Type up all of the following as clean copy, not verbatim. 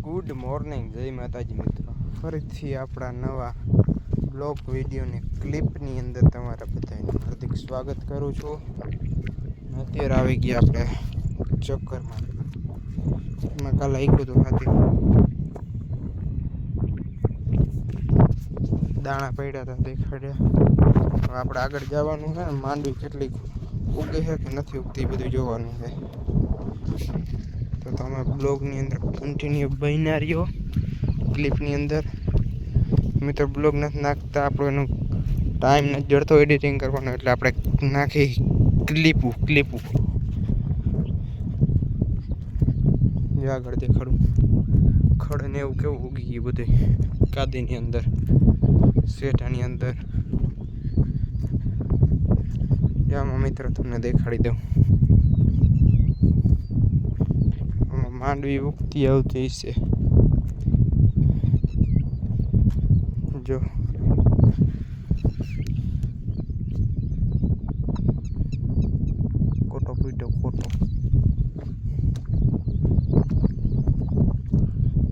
Good morning, જય માતાજી મિત્રો. ફરીથી આપણા નવા બ્લોગ વિડીયોની ક્લિપની અંદર તમારા બધાનું હાર્દિક સ્વાગત કરું છું. અત્યારે આવી ગયા આપણે ચક્કરમાં. એમાં કાલે આવ્યું હતું હાથી, દાણા પડ્યા હતા દેખાડ્યા. હવે આપણે આગળ જવાનું છે ને, માંડવી કેટલીક ઉગે છે કે નથી ઉગતી બધું જોવાનું છે. તો તમે બ્લોગની અંદર કન્ટિન્યુ બન્યા રહ્યો. ક્લિપની અંદર મિત્રો બ્લોગ નથી નાખતા, આપણો એનો ટાઈમ નથી જડતો એડિટિંગ કરવાનો, એટલે આપણે નાખી ક્લિપું જે આગળ દેખાડું. ખડ ને એવું કેવું ઉગી ગયું બધું કાદીની અંદર, શેઠાની અંદર. જામાં મિત્રો તમને દેખાડી દઉં. માંડવી ઉગતી આવતી છે જો. ખોટો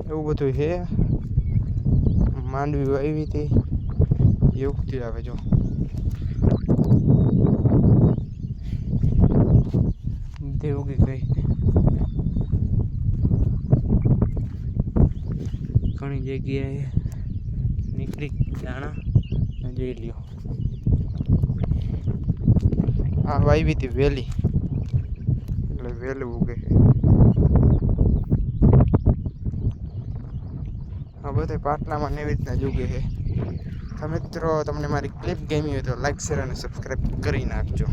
એવું બધું છે. માંડવી વાવી હતી એ ઉગતી આવે જો. ઉગી ગઈ ઘણી જગ્યાએ નીકળી દાણા જોઈ લ્યો. આ વાવી હતી વેલી, એટલે વહેલું ઉગે. આ બધા પાટલામાં એવી રીતના જ ઉગે છે. તો મિત્રો તમને મારી ક્લિપ ગમી હોય તો લાઈક, શેર અને સબસ્ક્રાઈબ કરી નાખજો.